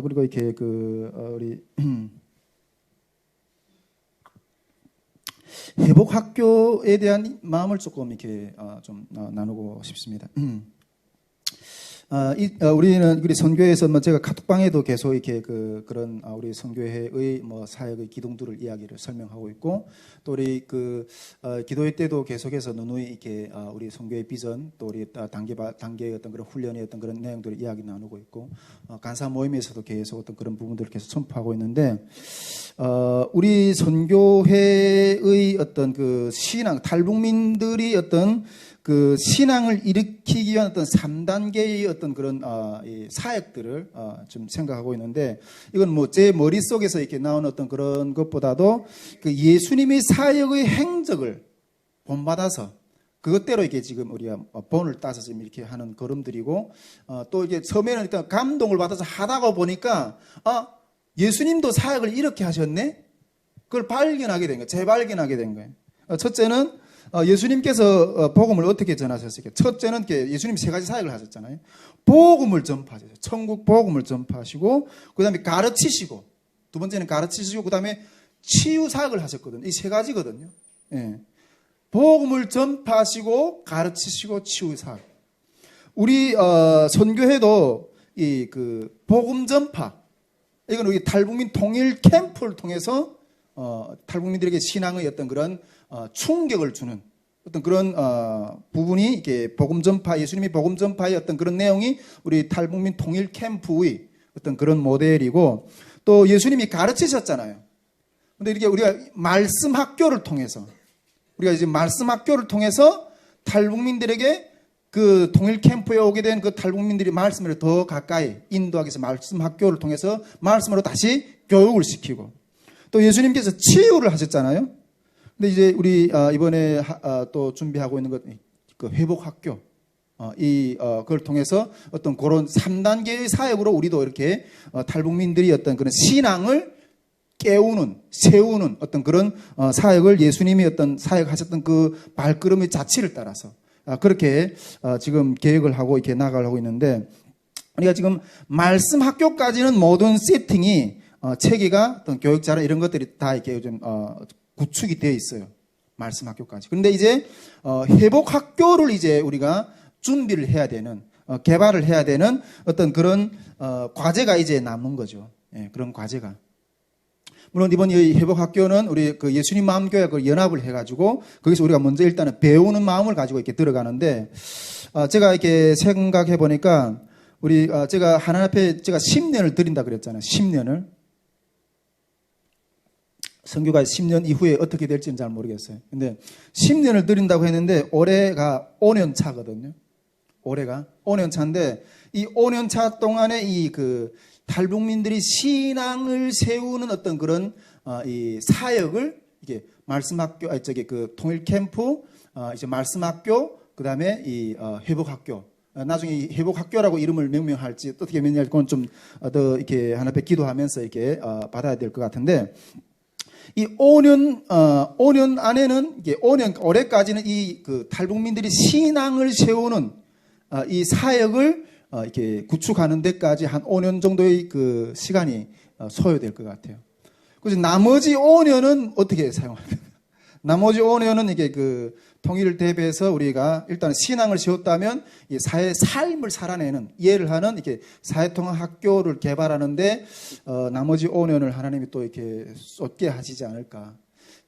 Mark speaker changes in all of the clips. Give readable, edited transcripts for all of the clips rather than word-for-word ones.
Speaker 1: 그리고 이렇게 우리 회복 학교에 대한 마음을 조금 이렇게 좀 나누고 싶습니다. 우리 선교회에서 제가 카톡방에도 계속 이렇게 그런 우리 선교회의 사역의 기둥들을 이야기를 설명하고 있고, 또 우리 기도회 때도 계속해서 누누이 이렇게 우리 선교회 비전, 또 우리 단계의 어떤 그런 훈련의 어떤 그런 내용들을 이야기 나누고 있고, 간사 모임에서도 계속 어떤 그런 부분들을 계속 선포하고 있는데, 우리 선교회의 어떤 신앙, 탈북민들이 어떤 신앙을 일으키기 위한 어떤 3단계의 어떤 그런 이 사역들을 좀 생각하고 있는데, 이건 제 머릿속에서 이렇게 나온 어떤 그런 것보다도 예수님의 사역의 행적을 본받아서 그것대로 이렇게 지금 우리가 본을 따서 지금 이렇게 하는 걸음들이고, 또 이게 처음에는 일단 감동을 받아서 하다가 보니까 예수님도 사역을 이렇게 하셨네? 그걸 발견하게 된 거예요. 재발견하게 된 거예요. 첫째는 예수님께서 복음을 어떻게 전하셨을까요? 첫째는 예수님이 3가지 사역을 하셨잖아요. 복음을 전파하셨어요. 천국 복음을 전파하시고, 그 다음에 가르치시고, 두 번째는 가르치시고, 그 다음에 치유 사역을 하셨거든요. 이 3가지거든요. 예. 복음을 전파하시고, 가르치시고, 치유 사역. 우리 선교회도 이 복음 전파, 이건 우리 탈북민 통일 캠프를 통해서 탈북민들에게 신앙의 어떤 그런 충격을 주는 어떤 그런 부분이 이렇게 복음 전파, 예수님이 복음 전파의 어떤 그런 내용이 우리 탈북민 통일 캠프의 어떤 그런 모델이고, 또 예수님이 가르치셨잖아요. 근데 이렇게 우리가 말씀 학교를 통해서, 우리가 이제 말씀 학교를 통해서 탈북민들에게 통일 캠프에 오게 된 탈북민들이 말씀을 더 가까이 인도하기 위해서 말씀 학교를 통해서 말씀으로 다시 교육을 시키고, 또 예수님께서 치유를 하셨잖아요. 근데 이제 우리 이번에 또 준비하고 있는 회복 학교, 그걸 통해서 어떤 그런 3단계의 사역으로 우리도 이렇게 탈북민들이 어떤 그런 신앙을 깨우는, 세우는 어떤 그런 사역을 예수님이 어떤 사역하셨던 그 발걸음의 자취를 따라서 그렇게 지금 계획을 하고 이렇게 나가려고 있는데, 우리가 지금 말씀 학교까지는 모든 세팅이 체계가 어떤 교육자나 이런 것들이 다 이렇게 좀 구축이 되어 있어요. 말씀 학교까지. 그런데 이제 회복 학교를 이제 우리가 준비를 해야 되는, 개발을 해야 되는 어떤 그런 과제가 이제 남은 거죠. 예, 그런 과제가. 물론 이번 이 회복 학교는 우리 예수님 마음교회 연합을 해가지고 거기서 우리가 먼저 일단은 배우는 마음을 가지고 이렇게 들어가는데, 제가 이렇게 생각해 보니까 제가 하나님 앞에 제가 10년을 드린다 그랬잖아요. 10년을. 선교가 10년 이후에 어떻게 될지는 잘 모르겠어요. 근데 10년을 드린다고 했는데 올해가 5년 차거든요. 올해가 5년 차인데 이 5년 차 동안에 탈북민들이 신앙을 세우는 어떤 그런 이 사역을 이게 말씀학교, 통일 캠프, 이제 말씀학교, 그 다음에 이 회복학교. 나중에 이 회복학교라고 이름을 명명할지 어떻게 명명할지 그건 좀 더 이렇게 하나 앞에 기도하면서 이렇게 받아야 될 것 같은데, 이 5년 안에는 이게 올해까지는 이 탈북민들이 신앙을 세우는 이 사역을 이렇게 구축하는 데까지 한 5년 정도의 시간이 소요될 것 같아요. 그래서 나머지 5년은 어떻게 사용할까요? 나머지 5년은 이게 통일을 대비해서 우리가 일단 신앙을 세웠다면 이 사회 삶을 살아내는 이해를 하는 이렇게 사회통합 학교를 개발하는데 나머지 5년을 하나님이 또 이렇게 쏟게 하시지 않을까.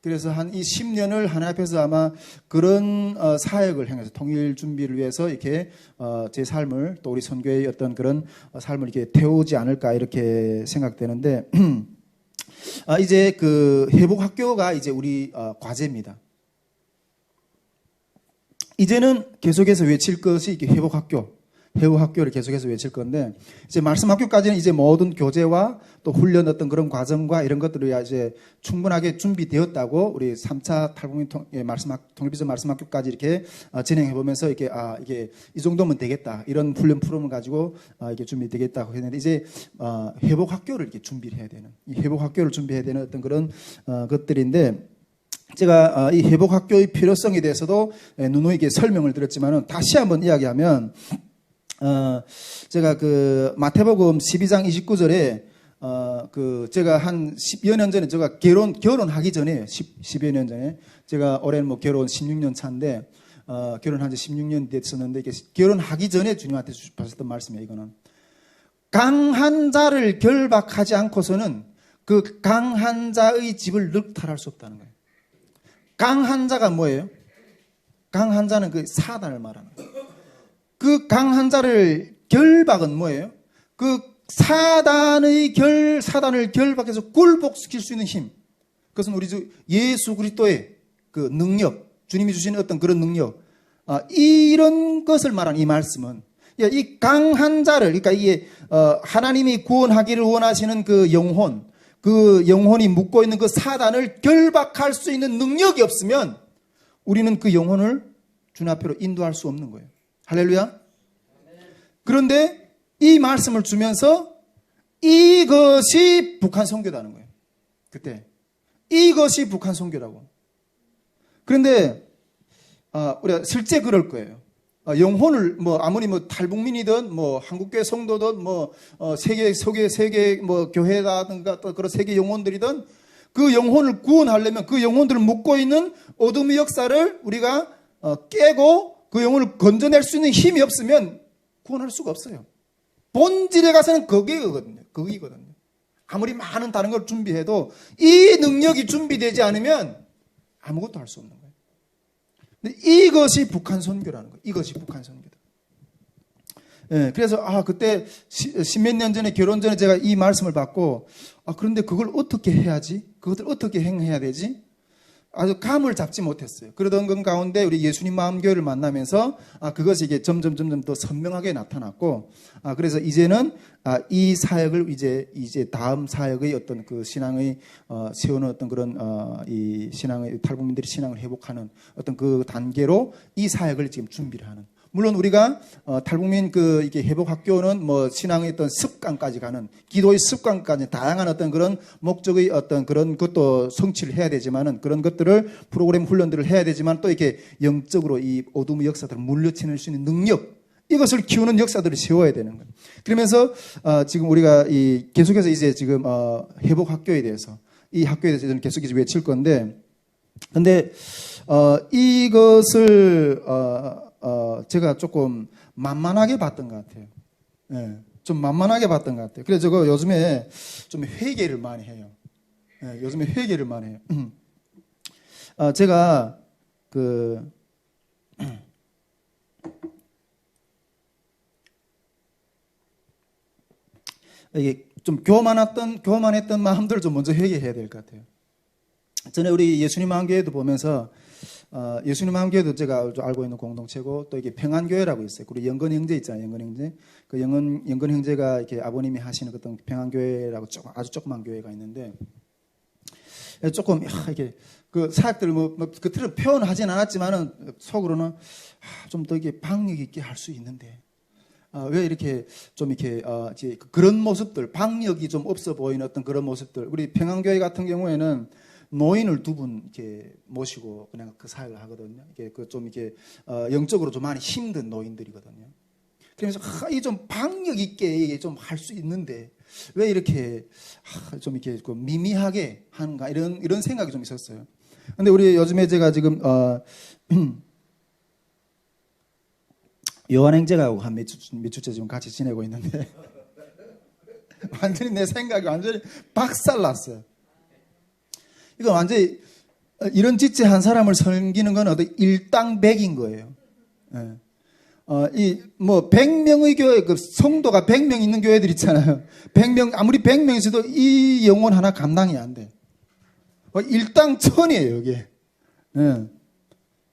Speaker 1: 그래서 한 이 10년을 하나님 앞에서 아마 그런 사역을 행해서 통일 준비를 위해서 이렇게 제 삶을 또 우리 선교의 어떤 그런 삶을 이렇게 태우지 않을까 이렇게 생각되는데, 이제 회복 학교가 이제 우리 과제입니다. 이제는 계속해서 외칠 것이 이렇게 회복 학교를 계속해서 외칠 건데, 이제 말씀 학교까지는 이제 모든 교재와 또 훈련 어떤 그런 과정과 이런 것들이 이제 충분하게 준비되었다고 우리 3차 탈북민 통일비전 말씀 학교까지 이렇게 진행해 보면서 이렇게 이게 이 정도면 되겠다, 이런 훈련 프로그램을 가지고 이게 준비되겠다고 했는데, 이제 회복 학교를 이렇게 준비를 해야 되는, 이 회복 학교를 준비해야 되는 어떤 그런 것들인데, 제가 이 회복 학교의 필요성에 대해서도 누누이 설명을 드렸지만은 다시 한번 이야기하면, 제가 그 마태복음 12장 29절에 제가 한 10여 년 전에 제가 결혼하기 전에 10여 년 전에 제가 올해는 뭐 결혼 16년 차인데 결혼한 지 16년 됐었는데 결혼하기 전에 주님한테 주셨던 말씀이에요. 이거는 강한 자를 결박하지 않고서는 그 강한 자의 집을 늑탈할 수 없다는 거예요. 강한 자가 뭐예요? 강한 자는 그 사단을 말하는 거예요. 그 강한 자를 결박은 뭐예요? 그 사단을 결박해서 굴복시킬 수 있는 힘. 그것은 우리 주 예수 그리스도의 그 능력, 주님이 주시는 어떤 그런 능력, 이런 것을 말하는 이 말씀은 이 강한 자를, 그러니까 이게 하나님이 구원하기를 원하시는 그 영혼이 묵고 있는 그 사단을 결박할 수 있는 능력이 없으면 우리는 그 영혼을 주님 앞으로 인도할 수 없는 거예요. 할렐루야. 그런데 이 말씀을 주면서 이것이 북한 선교라는 거예요. 그때 이것이 북한 선교라고. 그런데 우리가 실제 그럴 거예요. 영혼을 뭐 아무리 뭐 탈북민이든 뭐 한국교회 성도든 뭐 세계 뭐 교회라든가 또 그런 세계 영혼들이든 그 영혼을 구원하려면 그 영혼들을 묶고 있는 어둠의 역사를 우리가 깨고 그 영혼을 건져낼 수 있는 힘이 없으면 구원할 수가 없어요. 본질에 가서는 거기거든요. 아무리 많은 다른 걸 준비해도 이 능력이 준비되지 않으면 아무것도 할 수 없는 거예요. 근데 이것이 북한 선교라는 거예요. 이것이 북한 선교다. 예, 그래서 그때 십몇 년 전에 결혼 전에 제가 이 말씀을 받고 그런데 그걸 어떻게 해야지? 그것을 어떻게 행해야 되지? 아주 감을 잡지 못했어요. 그러던 것 가운데 우리 예수님 마음교회를 만나면서 그것이 이게 점점 더 선명하게 나타났고 그래서 이제는 이 사역을 이제 다음 사역의 어떤 그 신앙의 세우는 어떤 그런 이 신앙의 탈북민들이 신앙을 회복하는 어떤 그 단계로 이 사역을 지금 준비를 하는. 물론 우리가 탈북민 이게 회복 학교는 뭐 신앙의 어떤 습관까지 가는 기도의 습관까지 다양한 어떤 그런 목적의 어떤 그런 것도 성취를 해야 되지만은 그런 것들을 프로그램 훈련들을 해야 되지만 또 이렇게 영적으로 이 어둠의 역사들을 물려치낼 수 있는 능력 이것을 키우는 역사들을 세워야 되는 거예요. 그러면서 지금 우리가 계속해서 이제 지금 회복 학교에 대해서 이 학교에 대해서 저는 계속해서 외칠 건데 근데 이것을 제가 조금 만만하게 봤던 것 같아요. 예, 좀 만만하게 봤던 것 같아요. 그래서 제가 요즘에 좀 회개를 많이 해요. 예, 요즘에 회개를 많이 해요. 제가 이게 좀 교만했던 마음들을 좀 먼저 회개해야 될 것 같아요. 전에 우리 예수님 마음교회도 보면서 예수님 마음교회도 제가 알고 있는 공동체고 또 이게 평안교회라고 있어요. 그리고 영건 형제 있잖아요. 영건 형제. 그 영건 형제가 이렇게 아버님이 하시는 어떤 평안교회라고 아주 조그만 교회가 있는데 조금 이게 그 사역들 그 틀은 표현하진 않았지만은 속으로는 좀 더 이게 박력 있게 할 수 있는데 왜 이렇게 좀 이렇게 그런 모습들 박력이 좀 없어 보이는 어떤 그런 모습들 우리 평안교회 같은 경우에는 노인을 두 분 이렇게 모시고 그냥 그 사역을 하거든요. 이게 좀 이렇게 영적으로 좀 많이 힘든 노인들이거든요. 그러면서 이 좀 박력 있게 좀 할 수 있는데 왜 이렇게 좀 이렇게 미미하게 하는가 이런 생각이 좀 있었어요. 근데 우리 요즘에 제가 지금 요한행제가하고 한 몇 주째 지금 같이 지내고 있는데 완전히 내 생각이 완전히 박살났어요. 이건 완전히 이런 짓에 한 사람을 섬기는 건 어떤 일당백인 거예요. 예. 뭐 100명의 교회 그 성도가 100명 있는 교회들 있잖아요. 100명 아무리 100명 있어도 이 영혼 하나 감당이 안 돼. 일당천이에요, 이게. 예.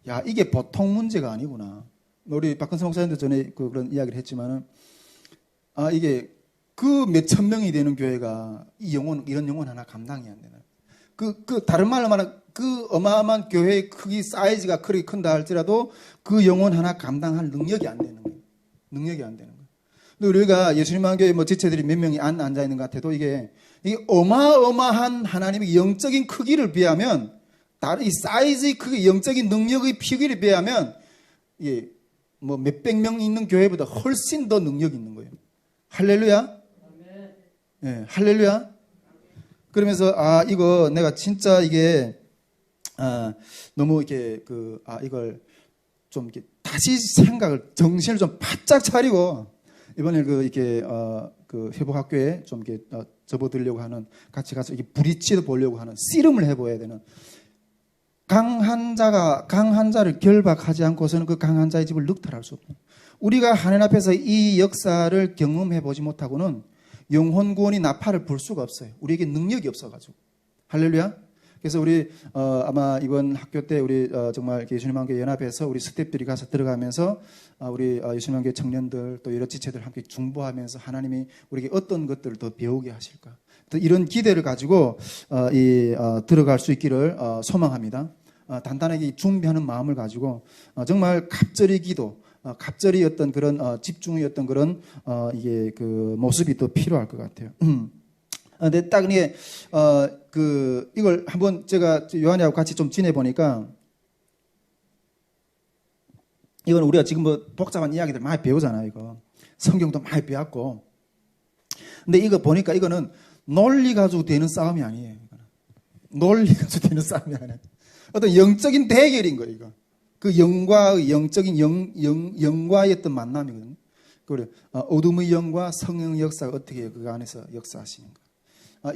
Speaker 1: 야, 이게 보통 문제가 아니구나. 우리 박근성 목사님도 전에 그런 이야기를 했지만은 이게 그 몇천 명이 되는 교회가 이런 영혼 하나 감당이 안 되나. 다른 말로 말하면 그 어마어마한 교회의 크기 사이즈가 그렇게 큰다 할지라도 그 영혼 하나 감당할 능력이 안 되는 거예요. 능력이 안 되는 거예요. 근데 우리가 예수님 한 교회 뭐 지체들이 몇 명이 앉아 있는 것 같아도 이게 어마어마한 하나님의 영적인 크기를 비하면 다른 이 사이즈의 크기, 영적인 능력의 크기를 비하면 이게 뭐 몇백 명 있는 교회보다 훨씬 더 능력이 있는 거예요. 할렐루야. 예, 할렐루야. 그러면서 이거 내가 진짜 이게 너무 이렇게 이걸 좀 이렇게 다시 정신을 좀 바짝 차리고 이번에 이렇게 그 회복학교에 좀 이렇게 접어들려고 하는, 같이 가서 이렇게 부딪혀 보려고 하는, 씨름을 해봐야 되는, 강한 자를 결박하지 않고서는 그 강한 자의 집을 늑탈할 수 없다. 우리가 하나님 앞에서 이 역사를 경험해 보지 못하고는 영혼 구원이 나팔을 불 수가 없어요. 우리에게 능력이 없어가지고. 할렐루야. 그래서 우리 아마 이번 학교 때 우리 정말 예수님한교 연합에서 우리 스태프들이 가서 들어가면서 우리 예수님한교 청년들 또 여러 지체들 함께 중보하면서 하나님이 우리에게 어떤 것들을 더 배우게 하실까, 또 이런 기대를 가지고 들어갈 수 있기를 소망합니다. 단단하게 준비하는 마음을 가지고 정말 갑절의 기도, 갑절의 어떤 그런 집중의 어떤 그런 이게 그 모습이 또 필요할 것 같아요. 근데 딱 이게 이걸 한번 제가 요한이하고 같이 좀 지내보니까, 이건 우리가 지금 뭐 복잡한 이야기들 많이 배우잖아요. 이거 성경도 많이 배웠고, 근데 이거 보니까 이거는 논리 가지고 되는 싸움이 아니에요. 이거는 논리 가지고 되는 싸움이 아니에요. 어떤 영적인 대결인 거예요. 이거 그 영과의 영적인 영과의 어떤 만남이거든요. 그래, 어둠의 영과 성령의 역사가 어떻게 그 안에서 역사하시는가,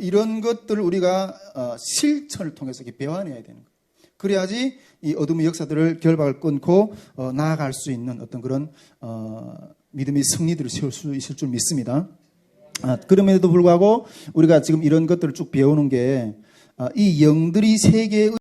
Speaker 1: 이런 것들을 우리가 실천을 통해서 이렇게 배워내야 되는 거예요. 그래야지 이 어둠의 역사들을 결박을 끊고 나아갈 수 있는 어떤 그런 믿음의 승리들을 세울 수 있을 줄 믿습니다. 그럼에도 불구하고 우리가 지금 이런 것들을 쭉 배우는 게 이 영들이 세계의